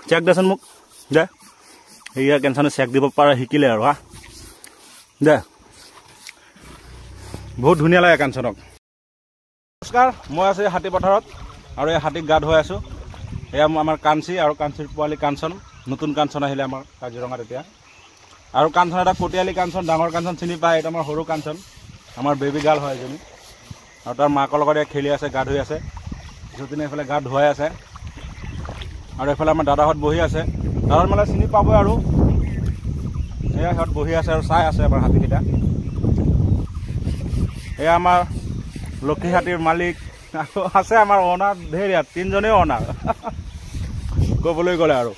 check দেচোন মোক দে সেয়া কেঞ্চনে চেক দিব পাৰে শিকিলে আৰু হা দে বহুত ধুনীয়া লাগে কাঞ্চনক নমস্কাৰ মই আছো হাতী পথাৰত আৰু এই হাতীক গা ধুৱাই আছো এয়া আমাৰ কাঞ্চি আৰু কাঞ্চিৰ পোৱালি কাঞ্চন নতুন কাঞ্চন আহিলে আমাৰ কাজিৰঙাত এতিয়া আৰু কাঞ্চন এটা কটিয়ালি কাঞ্চন ডাঙৰ কাঞ্চন চিনি পায় এটা আমাৰ সৰু কাঞ্চন আমাৰ বেবী গাৰ্ল হয় এজনী আৰু তাৰ মাকৰ লগত খেলি আছে গা ধুই আছে যতিনে এইফালে গা ধুৱাই আছে আৰু এইফালে আমাৰ দাদাহঁত বহি আছে দাদাত মানে চিনি পাবই আৰু এয়া সিহঁত বহি আছে আৰু চাই আছে আমাৰ হাতীকেইটা এয়া আমাৰ লক্ষী হাতীৰ মালিক আৰু আছে আমাৰ অনাৰ ধেৰ ইয়াত তিনিজনেই অনাৰ ক'বলৈ গ'লে আৰু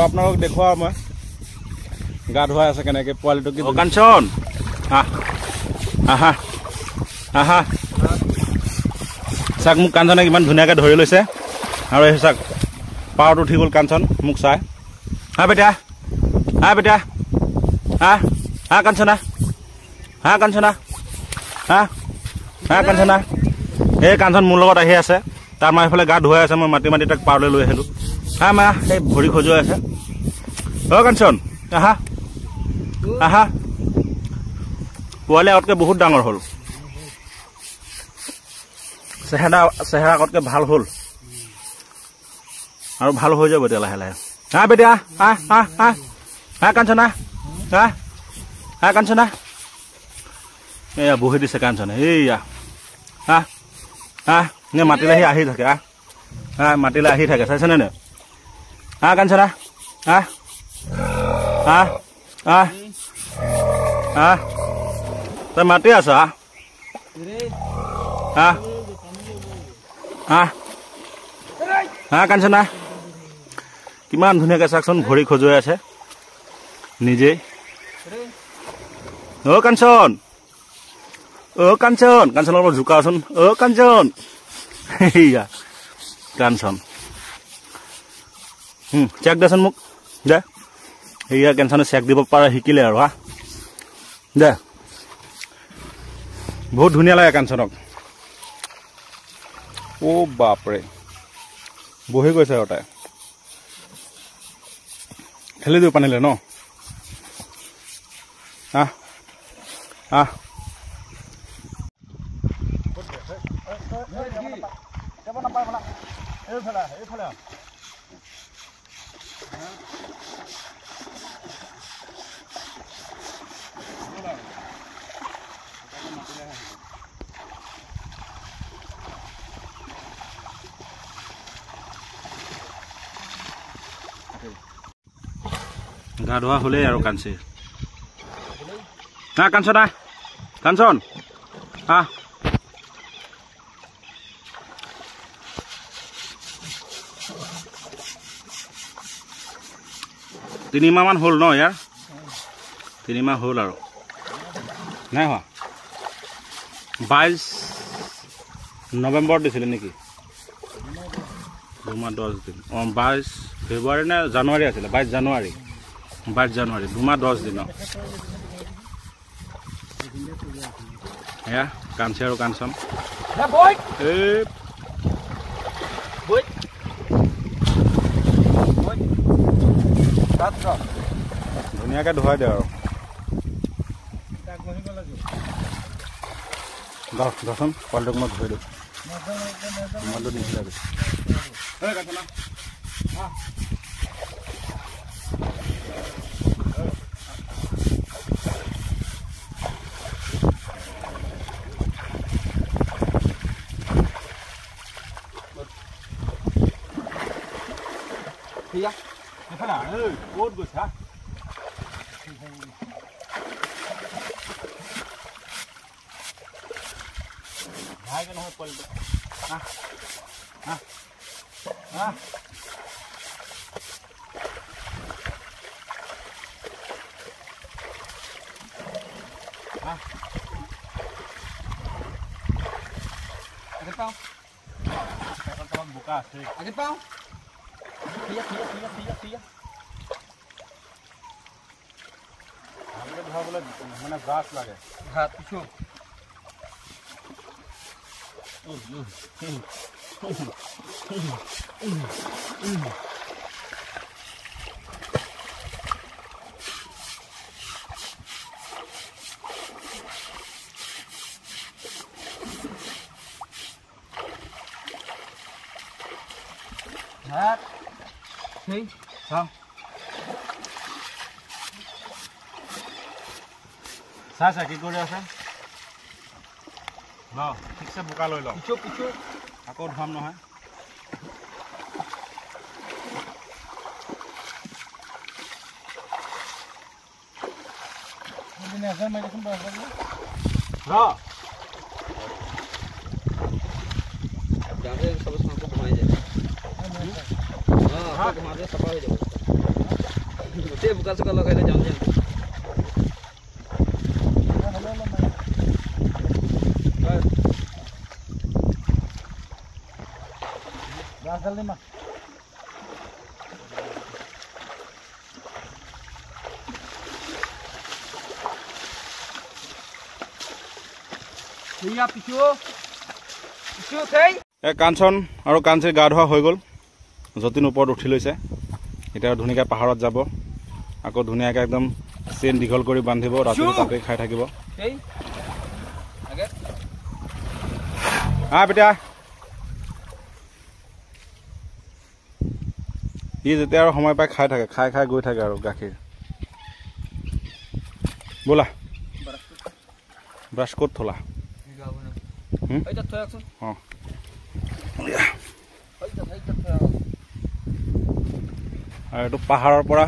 আপোনালোকক দেখুৱাওঁ মই গা ধুৱাই আছে কেনেকৈ পোৱালিটো কি কাঞ্চন আহা আহা চাক মোক কাঞ্চনে কিমান ধুনীয়াকৈ ধৰি লৈছে আৰু এই চাক পাৱাৰটো উঠি গ'ল কাঞ্চন মোক চাই বেটা কাঞ্চনা কাঞ্চনা কাঞ্চনা এই কাঞ্চন মোৰ লগত আহি আছে তাৰ মা এইফালে গা ধুৱাই আছে মই মাতি তাক পাৰলৈ লৈ আহিলোঁ মা এই ভৰি খজুৱাই আছে কাঞ্চন আহা পোৱালি আগতকৈ বহুত ডাঙৰ হ'ল চেহেৰা আগতকৈ ভাল হ'ল আৰু ভাল হৈ যাব এতিয়া লাহে লাহে বেটা কাঞ্চনা কাঞ্চনা এয়া বহি দিছে কাঞ্চনে এইয়া মাতিলে আহি থাকে মাতিলে আহি থাকে চাইছেনে নে কাঞ্চনা তই মাতি আছ কাঞ্চনা কিমান ধুনীয়াকৈ চাকচোন ভৰি খজুৱাই আছে নিজেই কাঞ্চন কাঞ্চনৰ লগত জোকাচোন কাঞ্চন সেয়া কাঞ্চন চেক দেচোন মোক দে সেয়া কেঞ্চনে চেক দিব পাৰে শিকিলে আৰু হা দে বহুত ধুনীয়া লাগে কাঞ্চনক বাপৰে বহি গৈছে আৰু তাই খেলি দিওঁ পানীলে ন গা ধোৱা হ'লেই আৰু কাঞ্চি কাঞ্চন কাঞ্চন তিনিমাহমান হ'ল ন ইয়াৰ 3 মাহ হ'ল আৰু নাই হোৱা 22 নৱেম্বৰত দিছিলে নেকি 2 মাহ 10 দিন 22 ফেব্ৰুৱাৰী নে জানুৱাৰী আছিলে 22 জানুৱাৰী 2 মাহ 10 দিন এয়া কাঞ্চি আৰু কাঞ্চন ধুনীয়াকৈ ধুৱাই দিওঁ আৰু দচোন পোৱালিটোক মই ধুই দিওঁ মইতো নিচিলাবি ক'ত গৈছা ভাইকে নহয় পোৱালিটো বোকা আছে আগে পাওঁ ধৰাবলৈ মানে ব্ৰাছ লাগে ভাত পিছু ভাত সেই চাওঁ চাই কি কৰি আছে ল ঠিকছে বোকা লৈ ল পিছু আকৌ ধুৱাম নহয় গোটেই বোকা চোকা লগাইলে যাওঁ যে কাঞ্চন আৰু কাঞ্চিৰ গা ধোৱা হৈ গ'ল যতীন ওপৰত উঠি লৈছে এতিয়া ধুনীয়াকৈ পাহাৰত যাব আকৌ ধুনীয়াকৈ একদম চেইন দীঘল কৰি বান্ধিব ৰাতি তাতে খাই থাকিব পিতা সি যেতিয়া আৰু সময় পাই খাই থাকে খাই গৈ থাকে আৰু গাখীৰ বোলা ব্ৰাছ ক'ত থলা অঁ আৰু এইটো পাহাৰৰ পৰা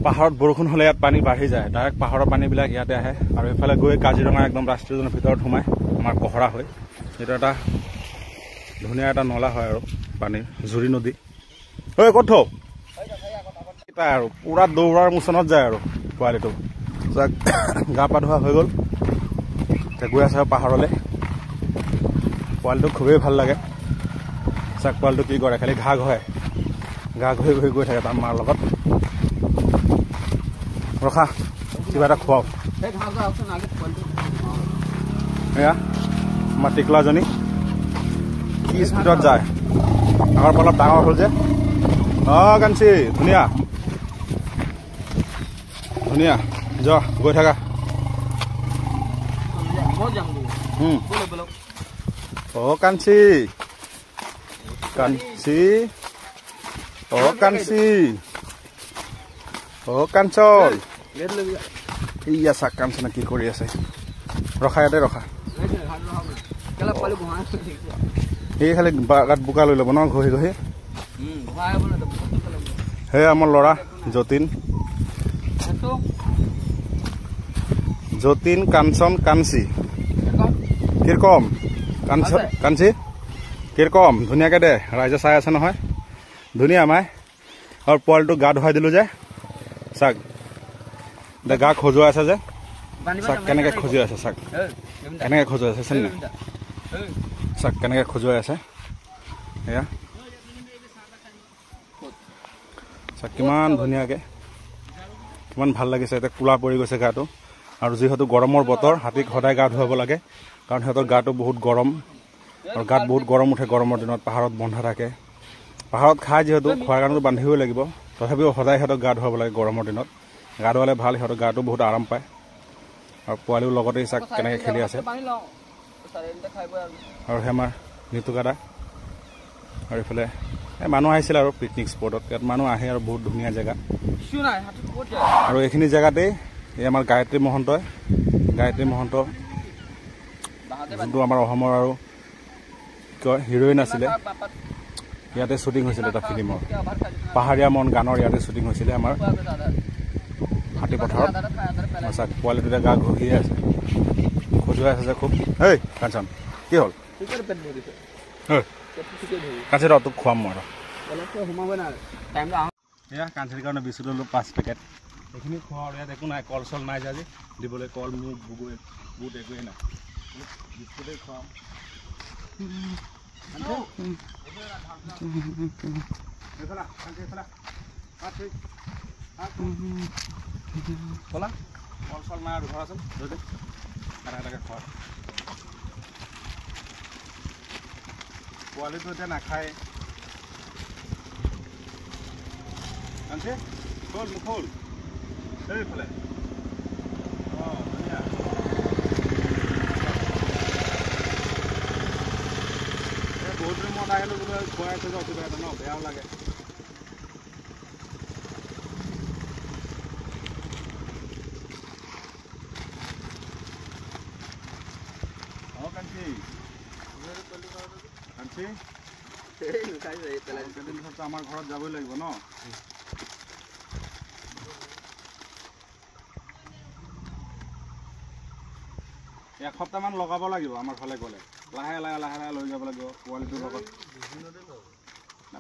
পাহাৰত বৰষুণ হ'লে ইয়াত পানী বাঢ়ি যায় ডাইৰেক্ট পাহাৰৰ পানীবিলাক ইয়াতে আহে আৰু এইফালে গৈ কাজিৰঙা একদম ৰাষ্ট্ৰীয় উদ্যানৰ ভিতৰত সোমাই আমাৰ কহৰা হৈ এইটো এটা ধুনীয়া এটা নলা হয় আৰু পানীৰ জুৰি নদী ঐ ক'ত থ আৰু পূৰা দৌৰাৰ মোচনত যায় আৰু পোৱালিটো গা পা ধোৱা হৈ গ'ল গৈ আছে পাহাৰলৈ পোৱালিটো খুবেই ভাল লাগে পোৱালিটো কি কৰে খালি ঘাঁহ ঘঁহে গা ঘঁহি গৈ থাকে তাৰ মাৰ লগত ৰখা কিবা এটা খুৱাওক এয়া আমাৰ টিকলাজনী কি স্পীডত যায় আগৰ পৰা অলপ ডাঙৰ হ'ল যে কাঞ্চি ধুনীয়া যোৱা গৈ থাকা কাঞ্চি কাঞ্চল ইয়া চাক কাঞ্চনে কি কৰি আছে ৰখা ইয়াতে ৰখা এই খালি গাত বোকা লৈ ল'ব ন ঘঁহি হে আমাৰ ল'ৰা যতীন কাঞ্চন কাঞ্চি কিৰকম কাঞ্চি কিৰকম ধুনীয়াকৈ দে ৰাইজে চাই আছে নহয় ধুনীয়া মাই আৰু পোৱালিটো গা ধুৱাই দিলোঁ যে চাক দে গা খজুৱাই আছে যে চাক কেনেকৈ খজুৱাই আছে চাক কেনেকৈ খজুৱাই আছে চাই নাই চাক কেনেকৈ খজুৱাই আছে এয়া চাক কিমান ধুনীয়াকৈ কিমান ভাল লাগিছে এতিয়া কোলা পৰি গৈছে গাটো আৰু যিহেতু গৰমৰ বতৰ হাতীক সদায় গা ধুৱাব লাগে কাৰণ সিহঁতৰ গাটো বহুত গৰম আৰু গাত বহুত গৰম উঠে গৰমৰ দিনত পাহাৰত বন্ধা থাকে পাহাৰত খাই যিহেতু খোৱাৰ কাৰণেতো বান্ধিবই লাগিব তথাপিও সদায় সিহঁতক গা ধুৱাব লাগে গৰমৰ দিনত গা ধুৱালে ভাল সিহঁতৰ গাটো বহুত আৰাম পায় আৰু পোৱালিও লগতে চাক কেনেকৈ খেলি আছে আৰু সেই আমাৰ নিতুকাদা আৰু এইফালে মানুহ আহিছিল আৰু পিকনিক স্পটত ইয়াত মানুহ আহে আৰু বহুত ধুনীয়া জেগা আৰু এইখিনি জেগাতেই এই আমাৰ গায়ত্ৰী মহন্ত যোনটো আমাৰ অসমৰ আৰু কি কয় হিৰইন আছিলে ইয়াতে শ্বুটিং হৈছিলে এটা ফিল্মৰ পাহাৰীয়া মন গানৰ ইয়াতে শ্বুটিং হৈছিলে আমাৰ হাতী পথাৰত চাক পোৱালিটোতে গা ঘঁহিয়ে আছে খজুৱাই আছে যে খুব হেই কাঞ্চন কি হ'ল কাঞ্চি তোক খুৱাম মই এয়া কাঞ্চিৰ কাৰণে বিস্কুট ল'লোঁ 5 পেকেট এইখিনি খোৱা আৰু ইয়াত একো নাই কল চল নাই যে আজি দিবলৈ কল মুগ বুট একোৱেই নাই বিস্কুটেই খুৱাম কলা কল চল নাই আৰু ধৰাচোন এটাকে খোৱা পোৱালিটো এতিয়া নাখায় কাঞ্চি খোল মুখোল এইফালে ধুনীয়া বহুত দিন মই গাঁৱত আহিলো বোলে খুৱাই থৈ কিবা এটা ন বেয়াও লাগে আমাৰ ঘৰত যাবই লাগিব ন এসপ্তাহমান লগাব লাগিব আমাৰ ফালে গ'লে লাহে লাহে লাহে লাহে লৈ যাব লাগিব পোৱালিটোৰ লগত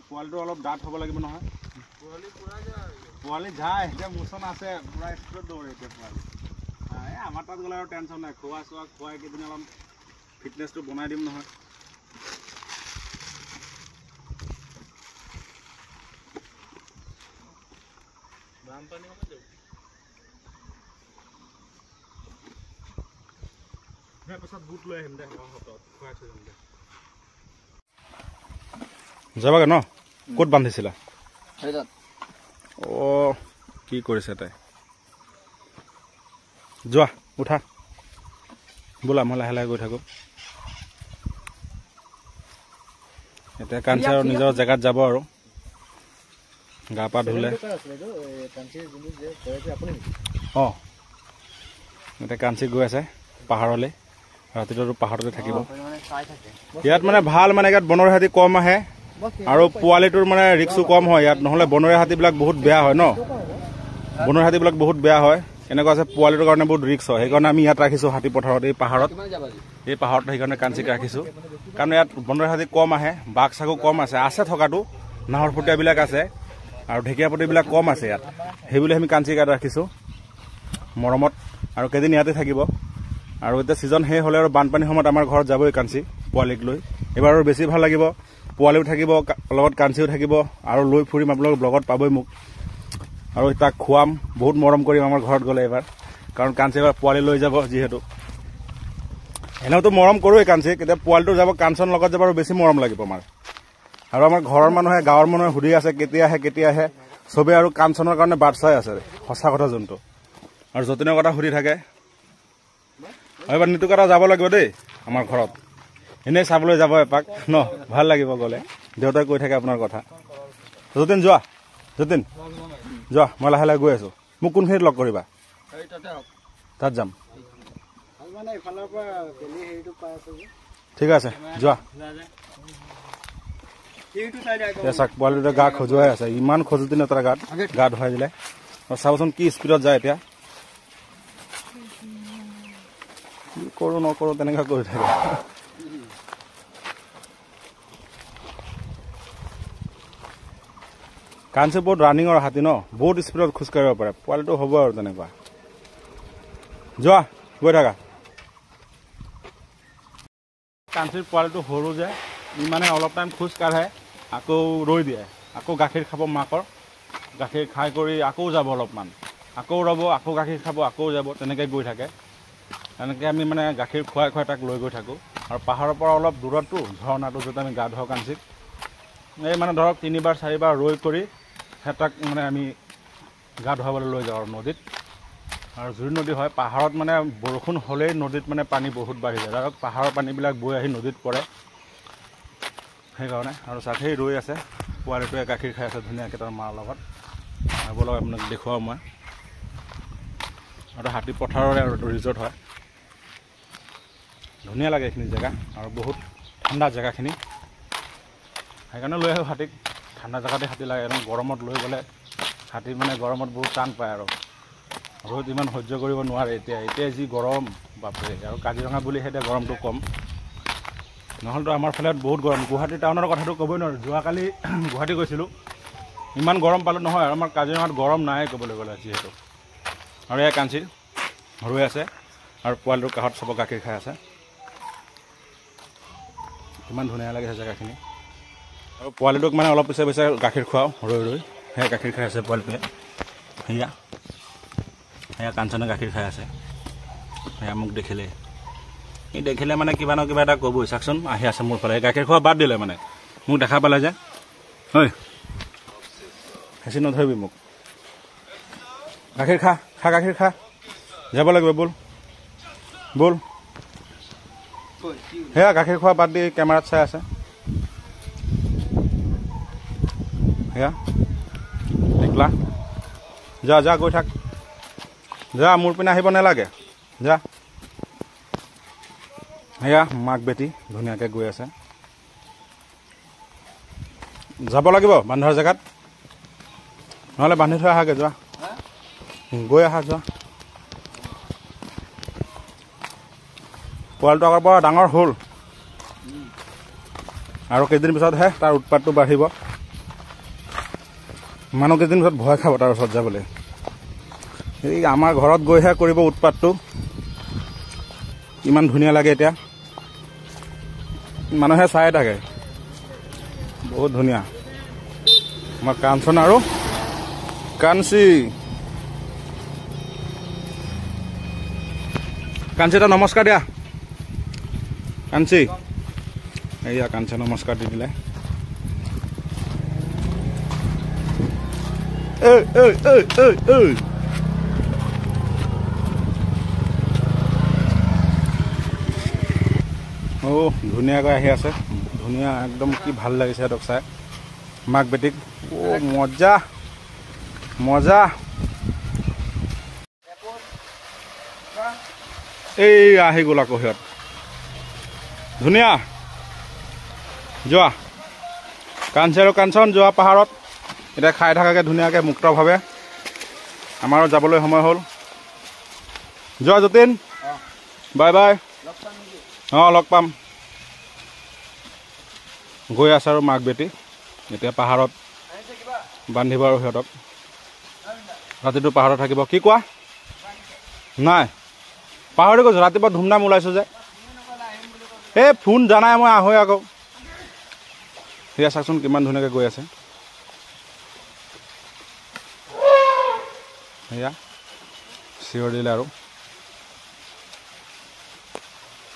পোৱালিটো অলপ ডাঠ হ'ব লাগিব নহয় পোৱালি যায় এতিয়া মোচন আছে পুৰা স্পীডত দৌৰে এতিয়া পোৱালি আমাৰ তাত গ'লে আৰু টেনশ্যন নাই খোৱা চোৱা খুৱাই কেইদিন অলপ ফিটনেছটো বনাই দিম নহয় যাবাগে ন ক'ত বান্ধিছিলা অ' কি কৰিছে তাই যোৱা উঠা বোলা মই লাহে লাহে গৈ থাকোঁ এতিয়া কাঞ্চি আৰু নিজৰ জেগাত যাব আৰু গা পা ধুলে অঁ এতিয়া কাঞ্চি গৈ আছে পাহাৰলৈ ৰাতিটো পাহাৰতে থাকিব ইয়াত মানে ভাল মানে ইয়াত বনৰীয়া হাতী কম আহে আৰু পোৱালিটোৰ মানে ৰিক্সো কম হয় ইয়াত নহ'লে বনৰীয়া হাতীবিলাক বহুত বেয়া হয় ন বনৰীয়া হাতীবিলাক বহুত বেয়া হয় এনেকুৱা আছে পোৱালিটোৰ কাৰণে বহুত ৰিক্স হয় সেইকাৰণে আমি ইয়াত ৰাখিছোঁ হাতী পথাৰত এই পাহাৰত সেইকাৰণে কাঞ্চিক ৰাখিছোঁ কাৰণ ইয়াত বনৰীয়া হাতী কম আহে বাঘ চাঘো কম আছে থকাটো নাহৰ ফুটীয়াবিলাক আছে আৰু ঢেকীয়াপতিবিলাক কম আছে ইয়াত সেইবুলি আমি কাঞ্চিক ইয়াত ৰাখিছোঁ মৰমত আৰু কেইদিন ইয়াতে থাকিব আৰু এতিয়া ছিজন শেষ হ'লে আৰু বানপানীৰ সময়ত আমাৰ ঘৰত যাবই কাঞ্চি পোৱালিক লৈ এইবাৰ আৰু বেছি ভাল লাগিব পোৱালিও থাকিব লগত কাঞ্চিও থাকিব আৰু লৈ ফুৰিম আপোনালোক ব্লগত পাবই মোক আৰু তাক খুৱাম বহুত মৰম কৰিম আমাৰ ঘৰত গ'লে এইবাৰ কাৰণ কাঞ্চি এবাৰ পোৱালি লৈ যাব যিহেতু এনেওতো মৰম কৰোঁৱেই কাঞ্চিক এতিয়া পোৱালিটো যাব কাঞ্চন লগত যাব আৰু বেছি মৰম লাগিব আমাৰ আৰু আমাৰ ঘৰৰ মানুহে গাঁৱৰ মানুহে সুধি আছে কেতিয়া আহে চবেই আৰু কাঞ্চনৰ কাৰণে বাট চাই আছে সঁচা কথা যোনটো আৰু যতীনৰ কথা সুধি থাকে এবাৰ নিতুক এটা যাব লাগিব দেই আমাৰ ঘৰত এনেই চাবলৈ যাব এপাক ন ভাল লাগিব গ'লে দেউতাই কৈ থাকে আপোনাৰ কথা যতীন যোৱা মই লাহে লাহে গৈ আছোঁ মোক কোনখিনিত লগ কৰিবা তাত যাম ঠিক আছে যোৱা চাক পোৱালিটোতে গা খজুৱাই আছে ইমান খজুতি ন তাৰ গা ধুৱাই দিলে আৰু চাবচোন কি স্পীডত যায় এতিয়া কি কৰোঁ নকৰোঁ তেনেকুৱা কৰি থাকে কাঞ্চি বহুত ৰানিঙৰ হাতী ন বহুত স্পীডত খোজকাঢ়িব পাৰে পোৱালিটো হ'ব আৰু তেনেকুৱা যোৱা গৈ থাকা কাঞ্চিৰ পোৱালিটো সৰু যে ইমানে অলপ টাইম খোজ কাঢ়ে আকৌ ৰৈ দিয়ে আকৌ গাখীৰ খাব মাকৰ গাখীৰ খাই কৰি আকৌ যাব অলপমান আকৌ ৰ'ব আকৌ গাখীৰ খাব আকৌ যাব তেনেকৈ গৈ থাকে এনেকৈ আমি মানে গাখীৰ খুৱাই তাক লৈ গৈ থাকোঁ আৰু পাহাৰৰ পৰা অলপ দূৰততো ঝৰ্ণাটো য'ত আমি গা ধুৱাওঁ কাঞ্চিক এই মানে ধৰক 3-4 4বাৰ ৰৈ কৰি তাক মানে আমি গা ধুৱাবলৈ লৈ যাওঁ আৰু নদীত আৰু জুৰি নদী হয় পাহাৰত মানে বৰষুণ হ'লেই নদীত মানে পানী বহুত বাঢ়ি যায় ধৰক পাহাৰৰ পানীবিলাক বৈ আহি নদীত পৰে সেইকাৰণে আৰু চাকেই ৰৈ আছে পোৱালিটোৱে গাখীৰ খাই আছে ধুনীয়াকৈ তাৰ মাৰ লগত ব'লক আপোনাক দেখুৱাওঁ মই আৰু হাতী পথাৰৰে আৰু ৰিজৰ্ট হয় ধুনীয়া লাগে এইখিনি জেগা আৰু বহুত ঠাণ্ডা জেগাখিনি সেইকাৰণে লৈ আহোঁ হাতীক ঠাণ্ডা জেগাতে হাতী লাগে একদম গৰমত লৈ গ'লে হাতী মানে গৰমত বহুত টান পায় আৰু ৰ'দ ইমান সহ্য কৰিব নোৱাৰে এতিয়া যি গৰম বাপৰে আৰু কাজিৰঙা বুলি সেইতিয়া গৰমটো কম নহ'লেতো আমাৰ ফালে বহুত গৰম গুৱাহাটী টাউনৰ কথাটো ক'বই নোৱাৰোঁ যোৱাকালি গুৱাহাটী গৈছিলোঁ ইমান গৰম পালোঁ নহয় আৰু আমাৰ কাজিৰঙাত গৰম নাই ক'বলৈ গ'লে যিহেতু আৰু এয়া কাঞ্চি ৰৈ আছে আৰু পোৱালিটোৰ কাষত চব গাখীৰ খাই আছে ইমান ধুনীয়া লাগিছে জেগাখিনি আৰু পোৱালিটোক মানে অলপ পিছে গাখীৰ খুৱাওঁ ৰৈ সেয়া গাখীৰ খাই আছে পোৱালিটোৱে সেয়া কাঞ্চনে গাখীৰ খাই আছে সেয়া মোক দেখিলে মানে কিবা ন কিবা এটা ক'বই চাওকচোন আহি আছে মোৰ ফালে গাখীৰ খোৱা বাদ দিলে মানে মোক দেখা পালে যে ঐ হেঁচি নধৰিবি মোক গাখীৰ খা গাখীৰ খা যাব লাগিব ব'ল সেয়া গাখীৰ খোৱা বাদ দি কেমেৰাত চাই আছে সেয়া টিকলা যা যা গৈ থাক যা মোৰ পিনে আহিব নালাগে যা সেয়া মাক বেটি ধুনীয়াকৈ গৈ আছে যাব লাগিব বান্ধাৰ জেগাত নহ'লে বান্ধি থৈ আহাগৈ যোৱা গৈ আহা যোৱা পোৱালিটো আগৰ পৰা ডাঙৰ হ'ল আৰু কেইদিন পিছতহে তাৰ উৎপাতটো বাঢ়িব মানুহ কেইদিন পিছত ভয় খাব তাৰ ওচৰত যাবলৈ এই আমাৰ ঘৰত গৈহে কৰিব উৎপাতটো ইমান ধুনীয়া লাগে এতিয়া মানুহে চাই থাকে বহুত ধুনীয়া আমাৰ কাঞ্চন আৰু কাঞ্চি কাঞ্চি এটা নমস্কাৰ দিয়া কাঞ্চি এইয়া কাঞ্চি নমস্কাৰ দি দিলে ধুনীয়াকৈ আহি আছে ধুনীয়া একদম কি ভাল লাগিছে সিহঁতক চাই মাক বেটিক মজা মজা এই আহি গ'ল আকৌ সিহঁত ধুনীয়া যোৱা কাঞ্চি আৰু কাঞ্চন যোৱা পাহাৰত এতিয়া খাই থাকাকৈ ধুনীয়াকৈ মুক্তভাৱে আমাৰো যাবলৈ সময় হ'ল যোৱা যতীন বাই বাই অঁ লগ পাম গৈ আছে আৰু মাক বেটি এতিয়া পাহাৰত বান্ধিব আৰু সিহঁতক ৰাতিটো পাহাৰত থাকিব কি কোৱা নাই পাহৰি গৈছোঁ ৰাতিপুৱা ধুমধাম ওলাইছোঁ যে এই ফোন জানাই মই আহোঁ আকৌ সেয়া চাচোন কিমান ধুনীয়াকৈ গৈ আছে সেয়া চিঞৰ দিলে আৰু